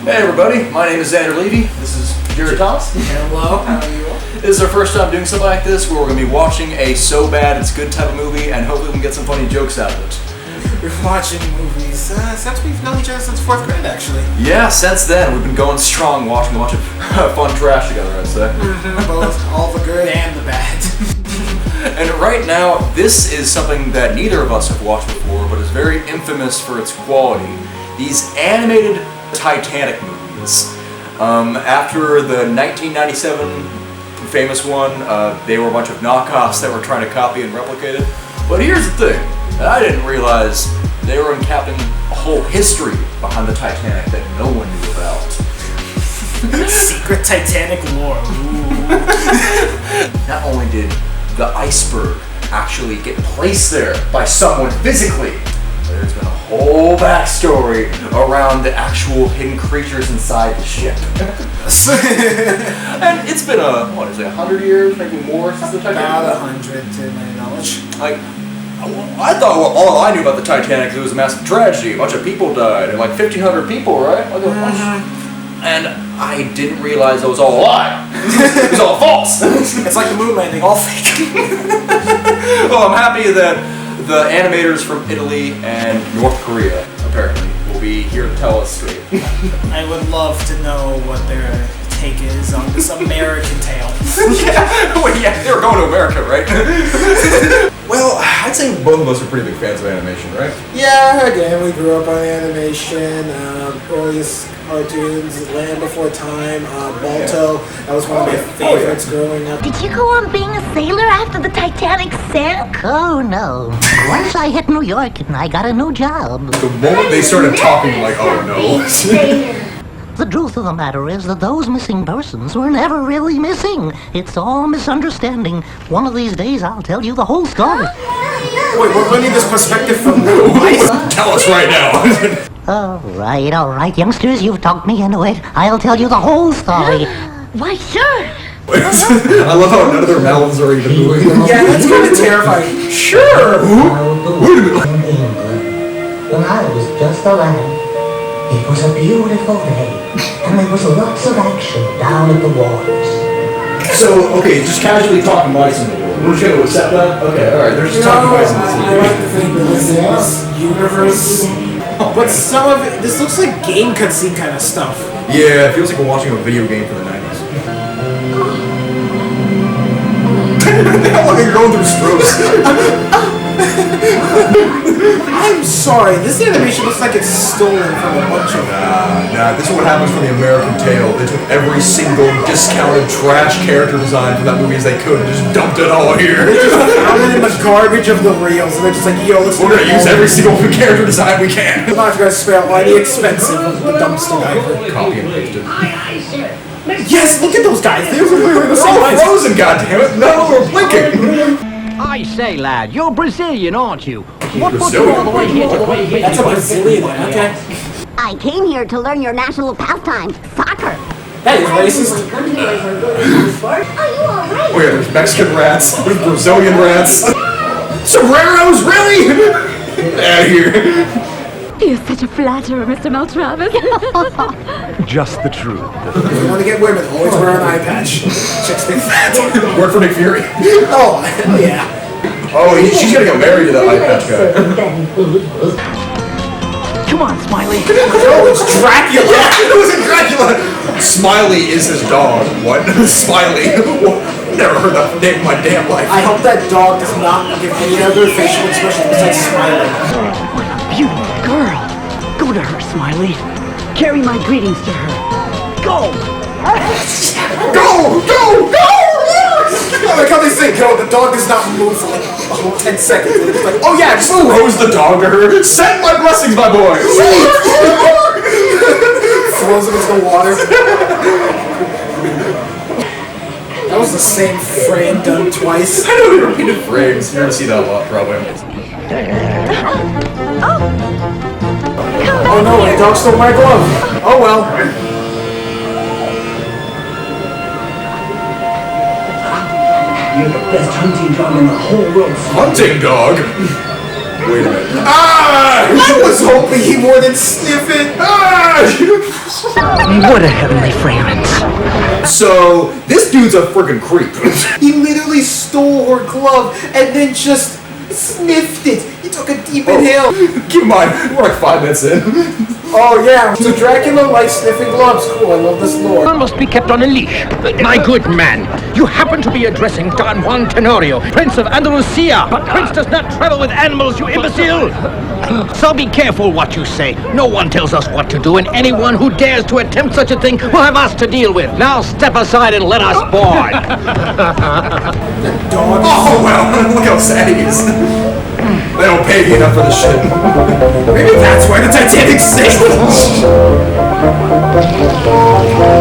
Hey everybody, my name is Xander Levy. This is Jared Thomas. Hello, how are you all? This is our first time doing something like this where we're going to be watching a so bad it's good type of movie and hopefully we can get some funny jokes out of it. We're watching movies since we've known each other since 4th grade, actually. Yeah, since then we've been going strong watching a bunch of fun trash together, I'd say. Both all the good and the bad. And right now, this is something that neither of us have watched before, but is very infamous for its quality. These animated Titanic movies. After the 1997 famous one, they were a bunch of knockoffs that were trying to copy and replicate it. But here's the thing, I didn't realize they were uncapping a whole history behind the Titanic that no one knew about. Secret Titanic lore. Not only did the iceberg actually get placed there by someone physically, there's been a whole backstory around the actual hidden creatures inside the ship. And it's been 100 years, maybe more since the Titanic? About 100 to my knowledge. Like, I thought all I knew about the Titanic is it was a massive tragedy. A bunch of people died, and like 1,500 people, right? And I didn't realize it was all a lie. It was all false. It's like the moon landing, all fake. Well, I'm happy that the animators from Italy and North Korea, apparently, will be here to tell us straight. I would love to know what their take is on this American tale. Yeah, they were going to America, right? Well, I'd say both of us are pretty big fans of animation, right? Yeah, again, we grew up on animation, earliest cartoons, Land Before Time, Balto, that was one of my favorites growing up. Did you go on being a sailor after the Titanic sank? Oh no. Once I hit New York and I got a new job. The moment they started talking, like, oh no. The truth of the matter is that those missing persons were never really missing. It's all misunderstanding. One of these days I'll tell you the whole story. Wait, we're learning this perspective from who? Tell us right now. All right, youngsters, you've talked me into it. I'll tell you the whole story. Why, sure. I love how none of their mouths are even moving. Yeah, that's kind of terrifying. Sure. Wait a minute. When I was just a lad, it was a beautiful day, and there was lots of action down at the wharves. So, okay, just casually talking mice in the world. We're just going to accept that? Okay, alright, they're just talking mice in the world. I like to think that this is universe. But some of it, this looks like game cutscene kind of stuff. Yeah, it feels like we're watching a video game from the 90s. How long are you going through strokes? I'm sorry, this animation looks like it's stolen from a bunch of... Nah, this is what happens from the American Tale. They took every single discounted trash character design for that movie as they could and just dumped it all here. They just found it in the garbage of the reels, and they're just like, yo, let's... We're gonna use every single character design we can. I'm not gonna spare all the expensive of the dumpster diver. Copy and paste it. Yes, look at those guys. They were wearing the They're same all eyes. frozen, goddammit! None of them are blinking! I say, lad, you're Brazilian, aren't you? What put you Brazilian? all the way here to play here? That's a Brazilian one, okay? I came here to learn your national pastimes, soccer. That is racist. Are you all right? Oh yeah, there's Mexican rats, there's Brazilian rats. Sombreros, really? Get out of here. You're such a flatterer, Mr. Maltravis. Just the truth. If you want to get women, always wear an eye patch. Chicks think fat. Work for Nick Fury. Oh, hell yeah. Oh, she's gonna get married to that eye patch guy. Come on, Smiley. Oh, it's Dracula. Yeah, it wasn't Dracula. Smiley is his dog. What? Smiley. Never heard that name in my damn life. I hope that dog does not give any other facial expression besides smiling. What a beautiful girl. Go to her, Smiley. Carry my greetings to her. Go! Go! Go! Go! I like how they say go, the dog does not move for like a whole 10 seconds. It's like, oh yeah, just Throws the dog to her. Send my blessings, my boy. throws him into the water. That was the same frame done twice. I know we repeated frames. You're gonna see that a lot, probably. Oh no, my dog stole my glove. Oh well. You're the best hunting dog in the whole world. Hunting dog? Wait a minute. Ah! I was hoping he wouldn't sniff it. Ah! What a heavenly fragrance. So, this dude's a friggin' creep. He literally stole her glove and then just sniffed it. He took a deep inhale. Keep in mind, we're like 5 minutes in. Oh yeah, so Dracula likes sniffing gloves. Cool, I love this lore. One must be kept on a leash. My good man, you happen to be addressing Don Juan Tenorio, Prince of Andalusia. But Prince does not travel with animals, you imbecile! So be careful what you say. No one tells us what to do, and anyone who dares to attempt such a thing will have us to deal with. Now step aside and let us board. Oh, well, look how sad he is. They don't pay me enough for this shit. Maybe that's why the Titanic sank.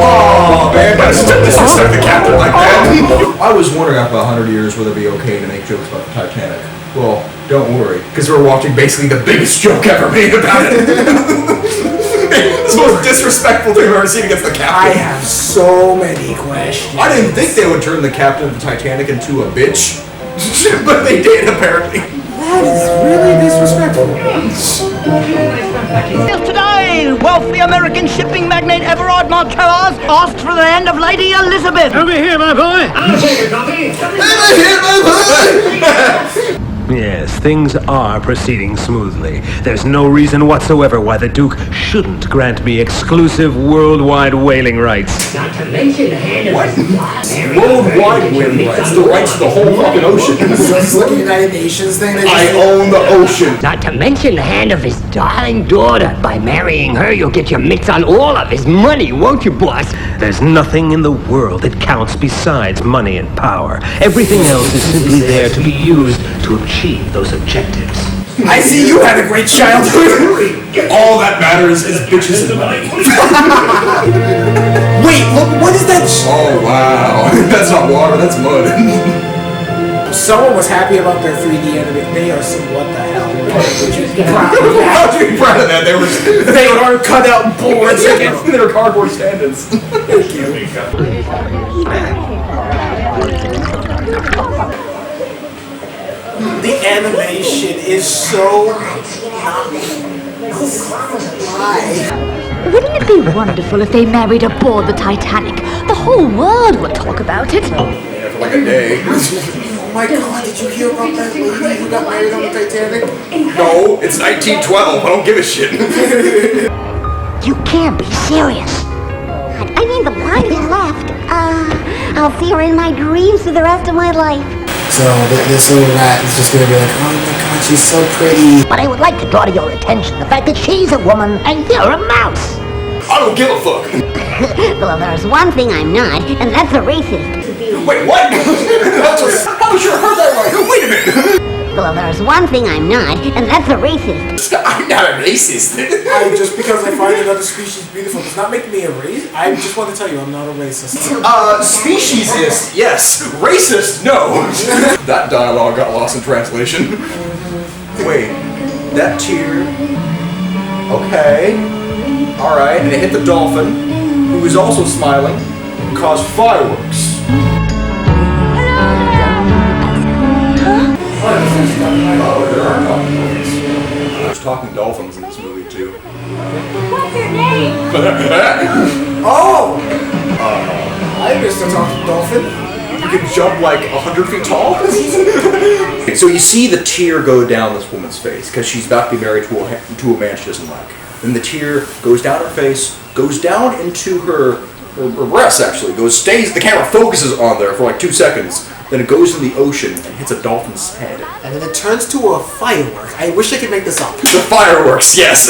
Oh, man, that's disrespect the captain like that. I was wondering after 100 years whether it'd be okay to make jokes about the Titanic. Well, don't worry, because we're watching basically the biggest joke ever made about it. It's the most disrespectful thing I've ever seen against the captain. I have so many questions. I didn't think they would turn the captain of the Titanic into a bitch, but they did apparently. That is really disrespectful. Today, wealthy American shipping magnate Everard Montrose asked for the hand of Lady Elizabeth. Over here, my boy. Yes, things are proceeding smoothly. There's no reason whatsoever why the Duke shouldn't grant me exclusive worldwide whaling rights. Not to mention the hand of Worldwide whaling rights, the rights to the whole fucking ocean. It's like a United Nations thing. I own the ocean. Not to mention the hand of his darling daughter. By marrying her, you'll get your mitts on all of his money, won't you, boss? There's nothing in the world that counts besides money and power. Everything else is simply there to be used to achieve those objectives. I see you had a great childhood. All that matters is bitches and money. Wait, look, what is that? Oh wow, that's not water, that's mud. Someone was happy about their 3D animation. They are some what the hell. Would you be proud of that? How'd you be proud of that? They were cut out boards. they were cardboard stand-ins. Thank you. The animation is so why? Wouldn't it be wonderful if they married aboard the Titanic? The whole world would talk about it. Yeah, for like a day. Oh my god, did you hear about that lady who got married on the Titanic? No, it's 1912. I don't give a shit. You can't be serious. I mean, the one he left. I'll see her in my dreams for the rest of my life. So this little rat is just gonna be like, oh my god, she's so pretty. But I would like to draw to your attention the fact that she's a woman and you're a mouse. I don't give a fuck. Well, there's one thing I'm not, and that's a racist. Wait, what? I'm sure I heard that right. Wait a minute. Well, there's one thing I'm not, and that's a racist. I'm not a racist. Just because I find another species beautiful does not make me a racist. I just want to tell you, I'm not a racist. Speciesist, yes. Racist, no. That dialogue got lost in translation. Wait, that tear. Okay. Alright, and it hit the dolphin, who was also smiling, and caused fireworks. Oh, there are dolphins. There's talking dolphins in this movie, too. What's your name? Oh! I missed a talking dolphin. You can jump like 100 feet tall? So you see the tear go down this woman's face, because she's about to be married to a man she doesn't like. Then the tear goes down her face, goes down into her breasts actually, stays, the camera focuses on there for like 2 seconds, then it goes in the ocean and hits a dolphin's head. And then it turns to a firework. I wish I could make this up. The fireworks, yes!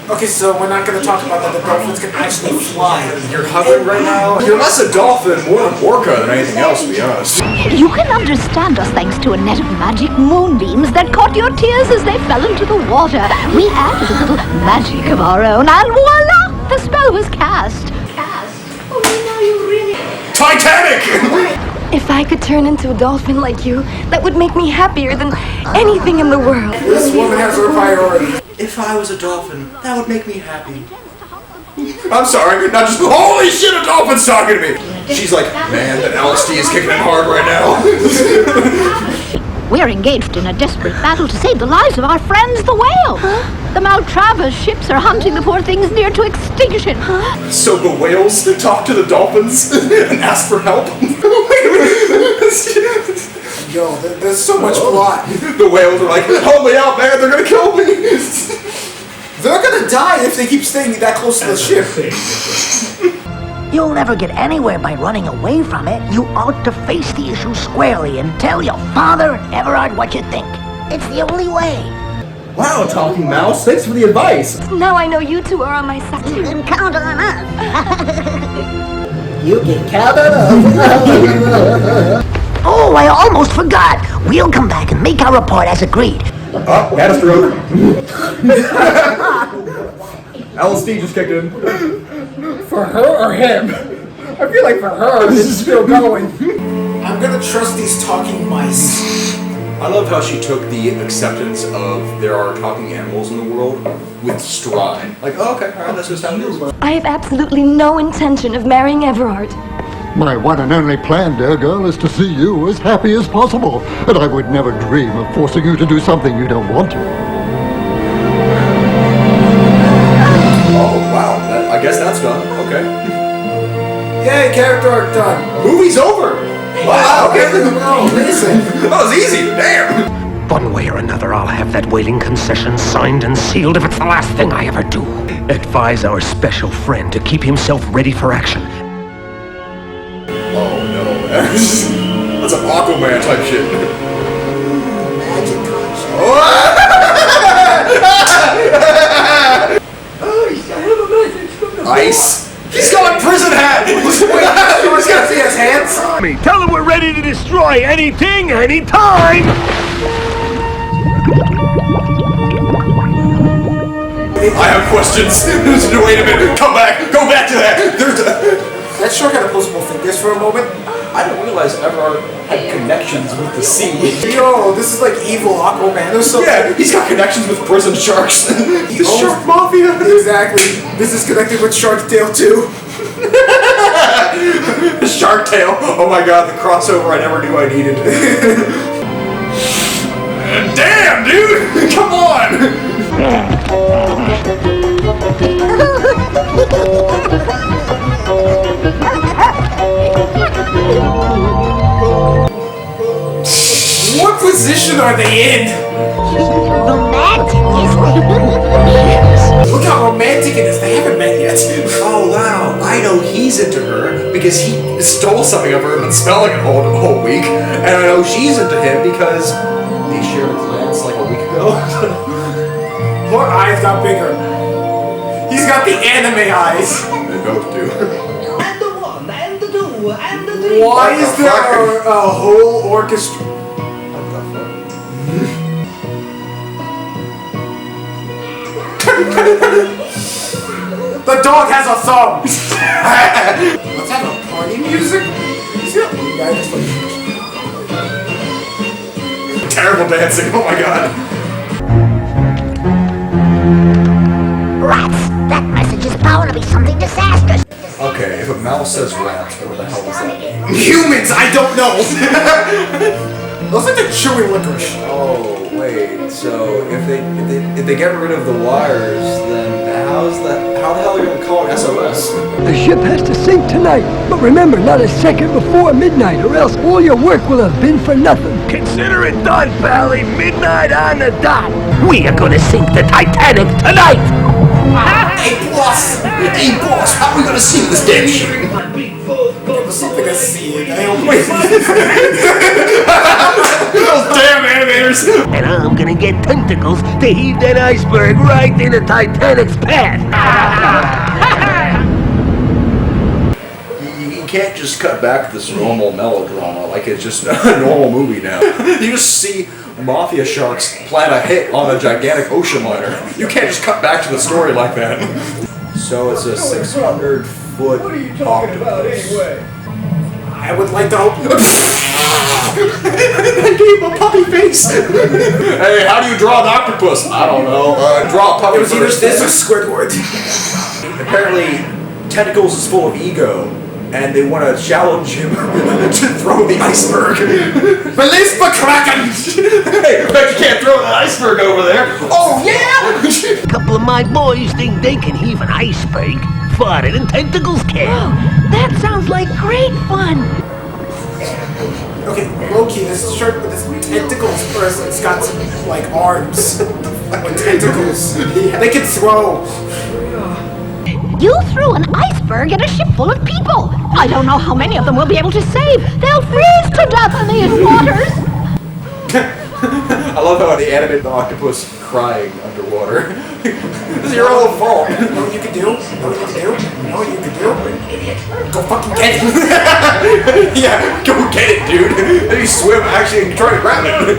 Okay, so we're not going to talk about that the dolphins can actually fly. You're hovering right now? You're less a dolphin, more an orca than anything else, to be honest. You can understand us thanks to a net of magic moonbeams that caught your tears as they fell into the water. We added a little magic of our own, and voila! The spell was cast. Oh, now you really... Titanic! If I could turn into a dolphin like you, that would make me happier than anything in the world. This woman has her priorities. If I was a dolphin, that would make me happy. I'm sorry, not just, holy shit, a dolphin's talking to me! She's like, man, that LSD is kicking in hard right now. We're engaged in a desperate battle to save the lives of our friends, the whale. The Maltravers ships are hunting the poor things near to extinction. So the whales talk to the dolphins and ask for help? Yo, there's so much plot. The whales are like, help me out, man, they're gonna kill me. They're gonna die if they keep staying that close to the ship. You'll never get anywhere by running away from it. You ought to face the issue squarely and tell your father and Everard what you think. It's the only way. Wow, Talking Mouse, thanks for the advice. Now I know you two are on my side. You can count on us. You can count on us. Oh, I almost forgot. We'll come back and make our report as agreed. Oh, had a stroke. Alan Steve just kicked in. For her or him? I feel like for her, this is still going. I'm gonna trust these talking mice. I love how she took the acceptance of there are talking animals in the world with stride. Like, oh, okay, alright, that's just how it is. I have absolutely no intention of marrying Everard. My one and only plan, dear girl, is to see you as happy as possible. And I would never dream of forcing you to do something you don't want to. Oh, wow, I guess that's done. Okay. Yay, character arc done. Movie's over! Wow, okay. Oh, listen. That was easy, damn! One way or another, I'll have that whaling concession signed and sealed if it's the last thing I ever do. Advise our special friend to keep himself ready for action. Oh no, that's an Aquaman type shit. Magic Ice. He's got a prison hat! Wait, he's gonna see his hands? Tell him we're ready to destroy anything, anytime! I have questions. Wait a minute, come back, go back to that. That shark had opposable fingers for a moment. I didn't realize Everard had connections with the sea. Yo, this is like evil Aquaman or something. Yeah, he's got connections with prison sharks. The shark-mafia. Exactly. This is connected with Shark Tale too. Shark Tale. Oh my god, the crossover I never knew I needed. Damn, dude! Come on! What position are they in? Romantic, isn't it? Look how romantic it is. They haven't met yet. Oh wow, I know he's into her because he stole something of her and been spelling it all the whole week. And I know she's into him because they shared a glance like a week ago. Her eyes got bigger. He's got the anime eyes. They both do. And the one, and the two, and the three. Why is there a whole orchestra? The dog has a thumb! Let's have a party music? Terrible dancing, oh my god. Rats! That message is bound to be something disastrous. Okay, if a mouse says rats, what the hell is that? Humans! I don't know! Those are the chewing licorice. Oh, wait, so if they get rid of the wires, then how the hell are you gonna call it SOS? The ship has to sink tonight, but remember, not a second before midnight, or else all your work will have been for nothing. Consider it done, Pally. Midnight on the dot. We are gonna sink the Titanic tonight! Hey boss! Hey boss, how are we gonna sink this damn shit? Something to see. Those damn animators! And I'm gonna get tentacles to heave that iceberg right in the Titanic's path. You can't just cut back to this normal melodrama like it's just a normal movie now. You just see mafia sharks plan a hit on a gigantic ocean liner. You can't just cut back to the story like that. So it's a 600-foot octopus. I would like to hope. I gave him a puppy face. Hey, how do you draw an octopus? I don't know. Draw a puppy. It was either this or Squidward. Apparently, tentacles is full of ego. and they want to challenge him to throw the iceberg. Release the Kraken! Hey, I bet you can't throw that iceberg over there. Oh, yeah! A couple of my boys think they can heave an iceberg farther than tentacles can. Oh, that sounds like great fun. Okay, Loki, this shark with this tentacles person's got some, like, arms. With tentacles. They can throw. You threw an iceberg at a ship full of people. I don't know how many of them we'll be able to save. They'll freeze to death in these waters. I love how they animated the octopus crying underwater. This is your own fault. You know what you can do? You know what you can do? You know what you can do? Go fucking get it! Yeah, go get it, dude. Then you swim actually and try to grab it.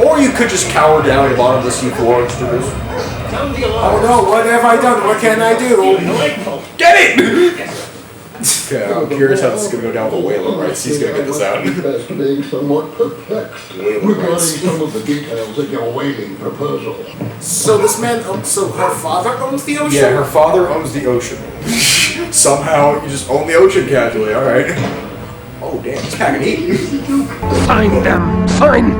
Or you could just cower down at the bottom of the sea floor and do this. Oh no, what have I done? What can I do? Get it! Okay, I'm curious how this is going to go down with the whaler rights. He's going to get this out. Being somewhat perplexed regarding some of the details of your whaling proposal. So this man, so her father owns the ocean? Yeah, her father owns the ocean. Somehow, you just own the ocean casually, alright. Oh, damn, he's packing heat. Sign them, sign!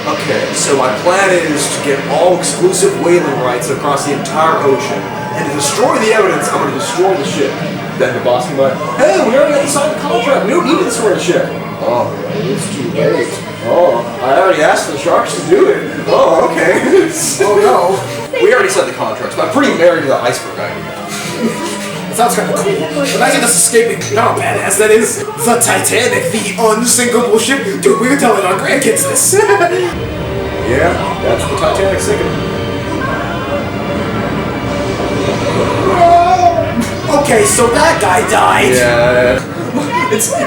Okay, so my plan is to get all exclusive whaling rights across the entire ocean, and to destroy the evidence, I'm going to destroy the ship. Then the boss can be like, hey, we already got to sign the contract, we don't need to destroy the ship. Oh, it's too late. Oh, I already asked the sharks to do it. Oh, okay. Oh no. We already signed the contracts, but I'm pretty married to the iceberg idea. That sounds kind of cool. Imagine us escaping. You know how badass that is? The Titanic, the unsinkable ship. Dude, we were telling our grandkids this. Yeah, that's the Titanic sinking. Okay, so that guy died. Yeah.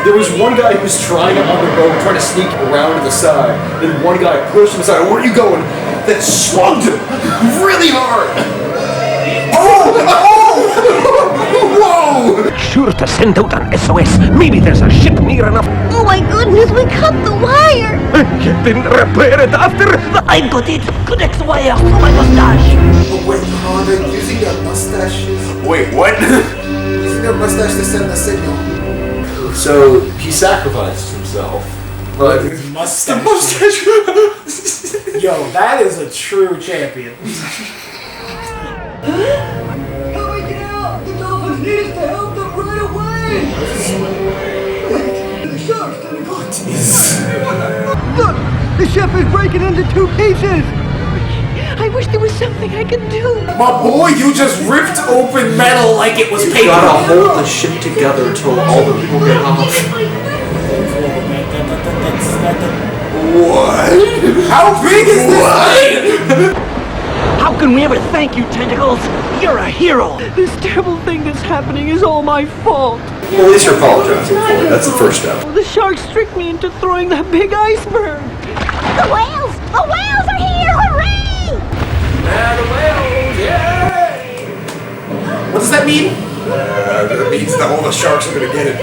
There was one guy who was trying to on the boat, trying to sneak around to the side. Then one guy pushed him aside. Where are you going? Then swung him really hard. Oh! Whoa! Sure to send out an SOS. Maybe there's a ship near enough. Oh my goodness, we cut the wire! You didn't repair it after? I got it. Connects wire to my mustache. Oh wait, they're using their mustaches. Wait, what? Using their mustache to send the signal. So he sacrificed himself. But His mustache. Yo, that is a true champion. The dolphins need us to help them right away! The sharks done got Look! The ship is breaking into 2 pieces! I wish there was something I could do. My boy, you just ripped open metal like it was paper. you gotta hold the ship together till all the people get off. What? How big is this thing? How can we ever thank you, Tentacles? You're a hero! This terrible thing that's happening is all my fault. Well, at least you're apologizing for it. That's the first step. The sharks tricked me into throwing that big iceberg. The whales! The whales are here! Hooray! The whales, yeah! What does that mean? That means that all the sharks are gonna get it.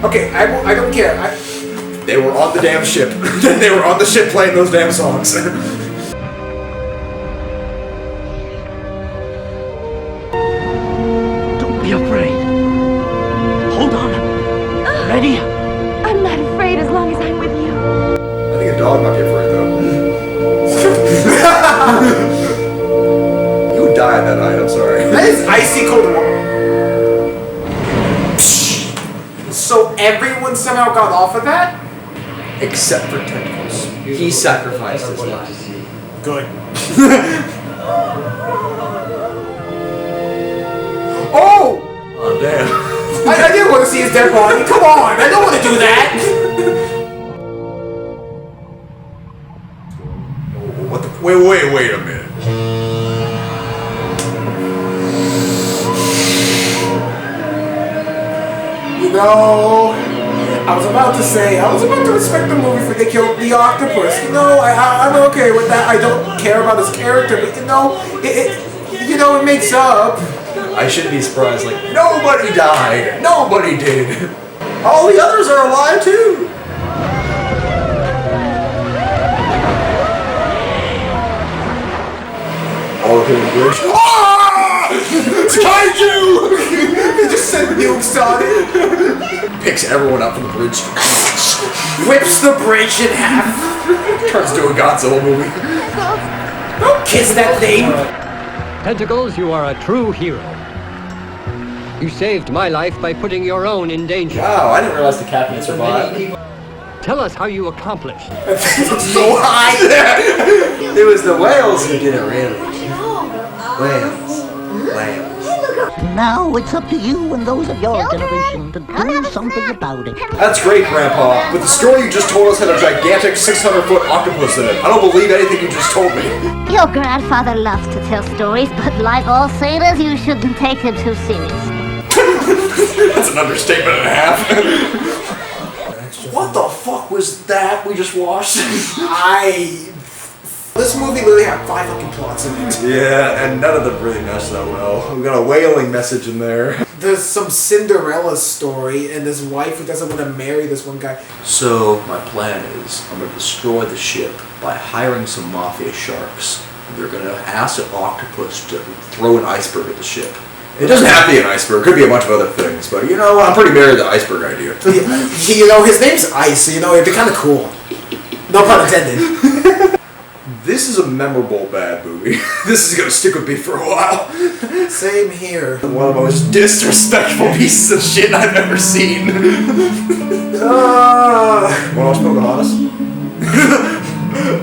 Okay, I don't care. They were on the damn ship. They were on the ship playing those damn songs. Don't be afraid. Hold on. Ready? I'm not afraid as long as I'm with you. I think a dog might be afraid though. You would die at that height, I'm sorry. That is icy cold water. So everyone somehow got off of that? Except for Tentacles. He sacrificed his life. Good. Oh! Oh, damn. I didn't want to see his dead body. Come on, I don't want to do that. What the? Wait a minute. You know, I was about to respect the movie for they killed the octopus. You know, I'm okay with that. I don't care about his character, but it makes up. I shouldn't be surprised. Like, nobody died. Nobody did. All the others are alive too. here, bridge. Ah! Kaiju! They just sent nukes on it. Picks everyone up from the bridge. Whips the bridge in half. Turns into a Godzilla movie. Don't kiss that thing. Tentacles, you are a true hero. You saved my life by putting your own in danger. Wow, I didn't realize the captain survived. Tell us how you accomplished. So high. It was the whales who did it, really. Whales. Now it's up to you and those of your generation to do something about it. That's great, Grandpa. But the story you just told us had a gigantic 600-foot octopus in it. I don't believe anything you just told me. Your grandfather loves to tell stories, but like all sailors, you shouldn't take him too seriously. That's an understatement and a half. What the fuck was that we just watched? This movie literally had 5 fucking plots in it. Yeah, and none of them really meshed that well. We got a whaling message in there. There's some Cinderella story and this wife who doesn't want to marry this one guy. So, my plan is, I'm going to destroy the ship by hiring some mafia sharks. They're going to ask an octopus to throw an iceberg at the ship. It doesn't have to be an iceberg, it could be a bunch of other things, but you know, I'm pretty married to the iceberg idea. You know, his name's Ice, you know, it'd be kind of cool. No pun intended. This is a memorable bad movie. This is going to stick with me for a while. Same here. One of the most disrespectful pieces of shit I've ever seen. Want to watch Pocahontas?